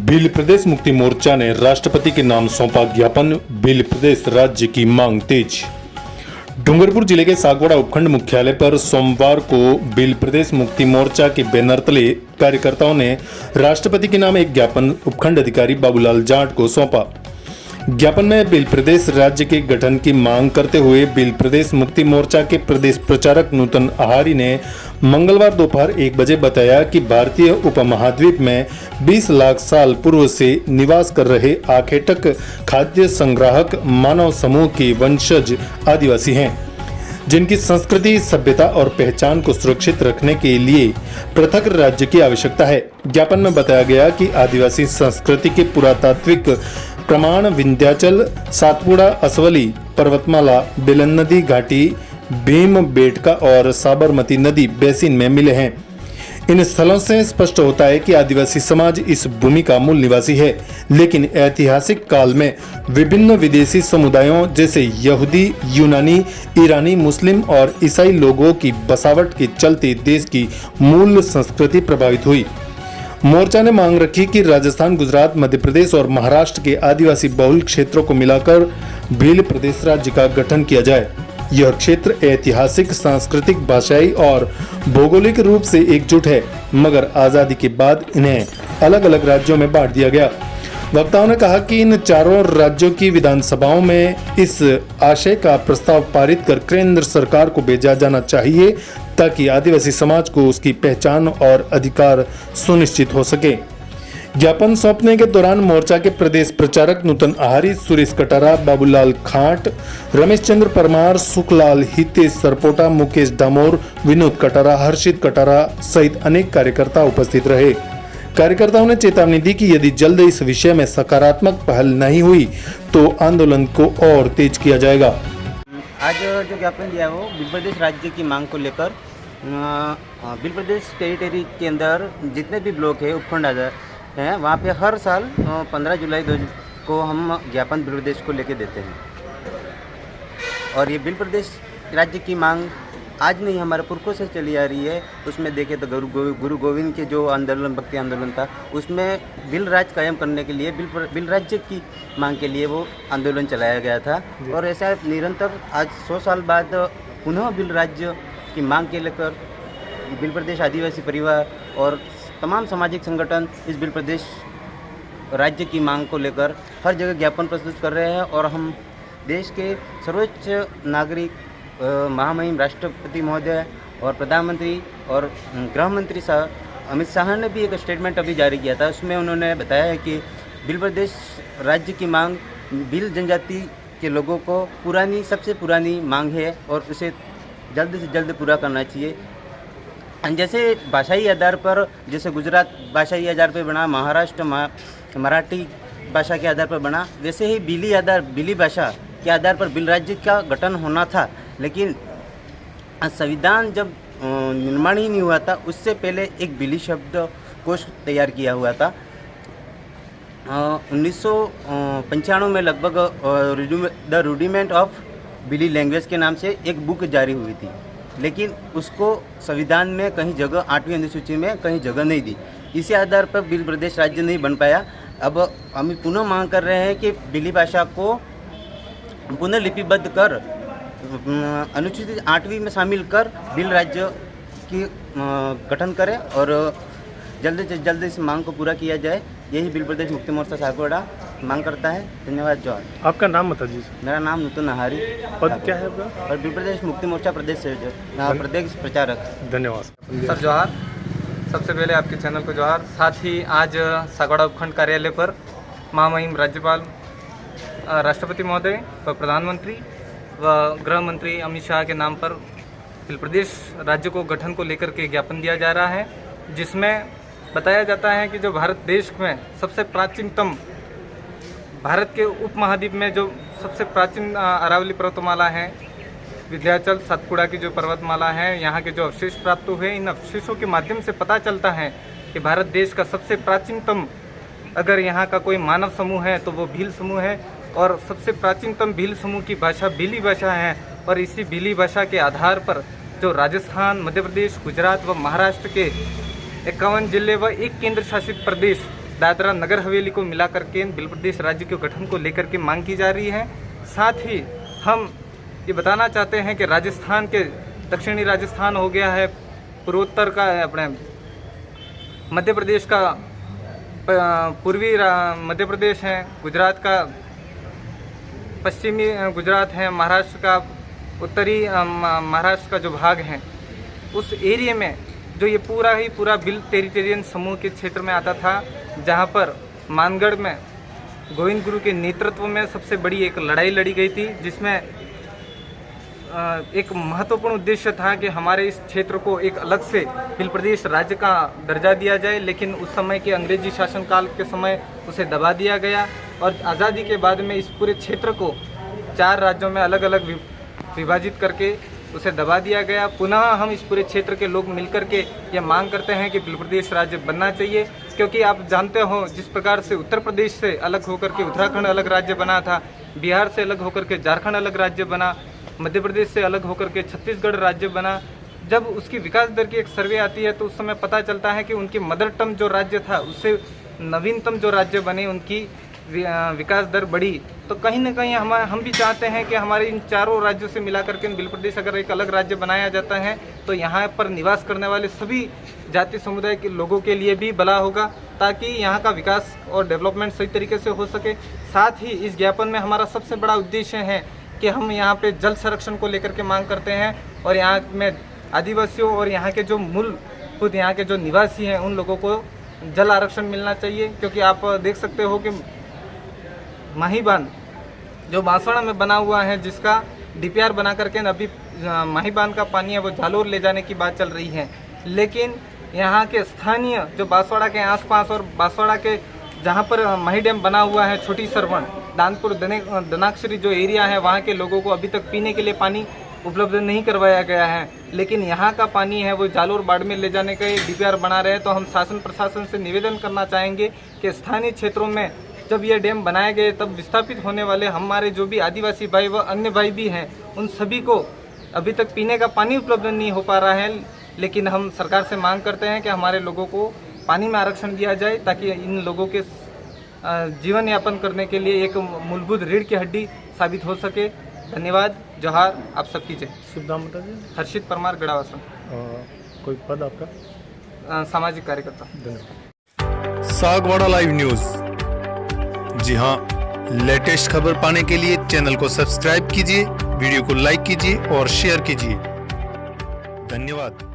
भील प्रदेश मुक्ति मोर्चा ने राष्ट्रपति के नाम सौंपा ज्ञापन। भील प्रदेश राज्य की मांग तेज। डूंगरपुर जिले के सागवाड़ा उपखंड मुख्यालय पर सोमवार को भील प्रदेश मुक्ति मोर्चा के बैनर तले कार्यकर्ताओं ने राष्ट्रपति के नाम एक ज्ञापन उपखंड अधिकारी बाबूलाल जाट को सौंपा। ज्ञापन में भील प्रदेश राज्य के गठन की मांग करते हुए भील प्रदेश मुक्ति मोर्चा के प्रदेश प्रचारक नूतन आहारी ने मंगलवार दोपहर 1 बजे बताया कि भारतीय उपमहाद्वीप में 20 लाख साल पूर्व से निवास कर रहे आखेटक खाद्य संग्राहक मानव समूह के वंशज आदिवासी हैं, जिनकी संस्कृति, सभ्यता और पहचान को सुरक्षित रखने के लिए पृथक राज्य की आवश्यकता है। ज्ञापन में बताया गया कि आदिवासी संस्कृति के पुरातात्विक प्रमाण विंध्याचल, सातपुड़ा, असवली पर्वतमाला, बेलन नदी घाटी, भीम बेटका और साबरमती नदी बेसिन में मिले हैं। इन स्थलों से स्पष्ट होता है कि आदिवासी समाज इस भूमि का मूल निवासी है, लेकिन ऐतिहासिक काल में विभिन्न विदेशी समुदायों जैसे यहूदी, यूनानी, ईरानी, मुस्लिम और ईसाई लोगों की बसावट के चलते देश की मूल संस्कृति प्रभावित हुई। मोर्चा ने मांग रखी कि राजस्थान, गुजरात, मध्य प्रदेश और महाराष्ट्र के आदिवासी बहुल क्षेत्रों को मिलाकर भील प्रदेश राज्य का गठन किया जाए। यह क्षेत्र ऐतिहासिक, सांस्कृतिक, भाषाई और भौगोलिक रूप से एकजुट है, मगर आजादी के बाद इन्हें अलग अलग राज्यों में बांट दिया गया। वक्ताओं ने कहा कि इन चारों राज्यों की विधानसभाओं में इस आशय का प्रस्ताव पारित कर केंद्र सरकार को भेजा जाना चाहिए, ताकि आदिवासी समाज को उसकी पहचान और अधिकार सुनिश्चित हो सके। ज्ञापन सौंपने के दौरान मोर्चा के प्रदेश प्रचारक नूतन आहारी, सुरेश कटारा, बाबूलाल खाट, रमेश चंद्र परमार, सुखलाल, हितेश सरपोटा, मुकेश डामोर, विनोद कटारा, हर्षित कटारा सहित अनेक कार्यकर्ता उपस्थित रहे। कार्यकर्ताओं ने चेतावनी दी कि यदि जल्द इस विषय में सकारात्मक पहल नहीं हुई तो आंदोलन को और तेज किया जाएगा। आज जो ज्ञापन दिया वो भील प्रदेश राज्य की मांग को लेकर भील प्रदेश टेरिटरी के अंदर जितने भी ब्लॉक है, उपखंड हैं, वहाँ पे हर साल 15 जुलाई को हम ज्ञापन भील प्रदेश को लेके देते हैं। और ये भील प्रदेश राज्य की मांग आज नहीं, हमारे पुरखों से चली आ रही है। उसमें देखें तो गुरु गोविंद के जो आंदोलन, भक्ति आंदोलन था, उसमें भील राज्य कायम करने के लिए, भील राज्य की मांग के लिए वो आंदोलन चलाया गया था। और ऐसा निरंतर आज 100 साल बाद पुनः भील राज्य की मांग के लेकर भील प्रदेश आदिवासी परिवार और तमाम सामाजिक संगठन इस भील प्रदेश राज्य की मांग को लेकर हर जगह ज्ञापन प्रस्तुत कर रहे हैं। और हम देश के सर्वोच्च नागरिक महामहिम राष्ट्रपति महोदय और प्रधानमंत्री और गृह मंत्री अमित शाह ने भी एक स्टेटमेंट अभी जारी किया था। उसमें उन्होंने बताया है कि भील प्रदेश राज्य की मांग भील जनजाति के लोगों को सबसे पुरानी मांग है और उसे जल्द से जल्द पूरा करना चाहिए। जैसे भाषाई आधार पर, जैसे गुजरात भाषाई आधार पर बना, महाराष्ट्र मराठी भाषा के आधार पर बना, वैसे ही भीली भाषा के आधार पर भील राज्य का गठन होना था। लेकिन संविधान जब निर्माण ही नहीं हुआ था, उससे पहले एक भीली शब्द कोश तैयार किया हुआ था। 1995 में लगभग the rudiment of Bhili language के नाम से एक बुक जारी हुई थी, लेकिन उसको संविधान में कहीं जगह 8वीं अनुसूची में कहीं जगह नहीं दी। इसी आधार पर भील प्रदेश राज्य नहीं बन पाया। अब हम पुनः मांग कर रहे हैं कि भीली भाषा को पुनः लिपिबद्ध कर अनुसूचित 8वीं में शामिल कर भील राज्य की गठन करें और जल्द से जल्द इस मांग को पूरा किया जाए। यही भील प्रदेश मुक्ति मोर्चा सागवाड़ा मांग करता है। धन्यवाद। जॉर्ज। आपका नाम बता दीजिए। मेरा नाम नूतन आहारी। पद क्या है आपका? और भील प्रदेश मुक्ति मोर्चा प्रदेश प्रदेश प्रचारक। धन्यवाद सर। जोहार। सबसे पहले आपके चैनल को जोहार। साथ ही आज सागवाड़ा उपखंड कार्यालय पर महामहिम राज्यपाल, राष्ट्रपति महोदय व प्रधानमंत्री व गृह मंत्री अमित शाह के नाम पर भील प्रदेश राज्य को गठन को लेकर के ज्ञापन दिया जा रहा है, जिसमें बताया जाता है कि जो भारत देश में सबसे प्राचीनतम, भारत के उपमहाद्वीप में जो सबसे प्राचीन अरावली पर्वतमाला है, विंध्याचल, सातपुड़ा की जो पर्वतमाला है, यहाँ के जो अवशेष प्राप्त हुए, इन अवशेषों के माध्यम से पता चलता है कि भारत देश का सबसे प्राचीनतम अगर यहाँ का कोई मानव समूह है तो वो भील समूह है। और सबसे प्राचीनतम भील समूह की भाषा भीली भाषा है और इसी भीली भाषा के आधार पर जो राजस्थान, मध्य प्रदेश, गुजरात व महाराष्ट्र के 51 जिले व एक केंद्र शासित प्रदेश दादरा नगर हवेली को मिलाकर के बिल प्रदेश राज्य के गठन को लेकर के मांग की जा रही है। साथ ही हम ये बताना चाहते हैं कि राजस्थान के दक्षिणी राजस्थान हो गया है, पूर्वोत्तर का अपने मध्य प्रदेश का पूर्वी मध्य प्रदेश है, गुजरात का पश्चिमी गुजरात है, महाराष्ट्र का उत्तरी महाराष्ट्र का जो भाग है, उस एरिया में जो ये पूरा बिल टेरिटोरियन समूह के क्षेत्र में आता था, जहाँ पर मानगढ़ में गोविंद गुरु के नेतृत्व में सबसे बड़ी एक लड़ाई लड़ी गई थी, जिसमें एक महत्वपूर्ण उद्देश्य था कि हमारे इस क्षेत्र को एक अलग से बिल प्रदेश राज्य का दर्जा दिया जाए। लेकिन उस समय के अंग्रेजी शासनकाल के समय उसे दबा दिया गया और आज़ादी के बाद में इस पूरे क्षेत्र को 4 राज्यों में अलग अलग विभाजित करके उसे दबा दिया गया। पुनः हम इस पूरे क्षेत्र के लोग मिलकर के ये मांग करते हैं कि बिल प्रदेश राज्य बनना चाहिए, क्योंकि आप जानते हो जिस प्रकार से उत्तर प्रदेश से अलग होकर के उत्तराखंड अलग राज्य बना था, बिहार से अलग होकर के झारखंड अलग राज्य बना, मध्य प्रदेश से अलग होकर के छत्तीसगढ़ राज्य बना। जब उसकी विकास दर की एक सर्वे आती है तो उस समय पता चलता है कि उनकी मदर टंग जो राज्य था उससे नवीनतम जो राज्य बने उनकी विकास दर बढ़ी। तो कहीं ना कहीं हम भी चाहते हैं कि हमारे इन चारों राज्यों से मिलाकर के बिल प्रदेश अगर एक अलग राज्य बनाया जाता है तो यहाँ पर निवास करने वाले सभी जाति समुदाय के लोगों के लिए भी भला होगा, ताकि यहाँ का विकास और डेवलपमेंट सही तरीके से हो सके। साथ ही इस ज्ञापन में हमारा सबसे बड़ा उद्देश्य है कि हम यहाँ पे जल संरक्षण को लेकर के मांग करते हैं और यहाँ में आदिवासियों और यहाँ के जो मूलभूत यहाँ के जो निवासी हैं उन लोगों को जल आरक्षण मिलना चाहिए। क्योंकि आप देख सकते हो कि माही बांध जो बांसवाड़ा में बना हुआ है, जिसका DPR बना करके अभी माही बांध का पानी है वो जालोर ले जाने की बात चल रही है, लेकिन यहाँ के स्थानीय जो बांसवाड़ा के आसपास और बांसवाड़ा के जहाँ पर माही डैम बना हुआ है, छोटी सरवण, दानपुर, दनाक्षरी जो एरिया है, वहाँ के लोगों को अभी तक पीने के लिए पानी उपलब्ध नहीं करवाया गया है। लेकिन यहाँ का पानी है वो जालोर बाड़मेर ले जाने का DPR बना रहे हैं। तो हम शासन प्रशासन से निवेदन करना चाहेंगे कि स्थानीय क्षेत्रों में जब ये डैम बनाए गए तब विस्थापित होने वाले हमारे जो भी आदिवासी भाई व अन्य भाई भी हैं, उन सभी को अभी तक पीने का पानी उपलब्ध नहीं हो पा रहा है। लेकिन हम सरकार से मांग करते हैं कि हमारे लोगों को पानी में आरक्षण दिया जाए, ताकि इन लोगों के जीवन यापन करने के लिए एक मूलभूत रीढ़ की हड्डी साबित हो सके। धन्यवाद। जोहार। आप सबकी जय। शुभ नाम बता दीजिए। हर्षित परमार, गढ़ावासन। कोई पद आपका? सामाजिक कार्यकर्ता। धन्यवाद। Sagwara live news. जी हाँ, लेटेस्ट खबर पाने के लिए चैनल को सब्सक्राइब कीजिए, वीडियो को लाइक कीजिए और शेयर कीजिए। धन्यवाद।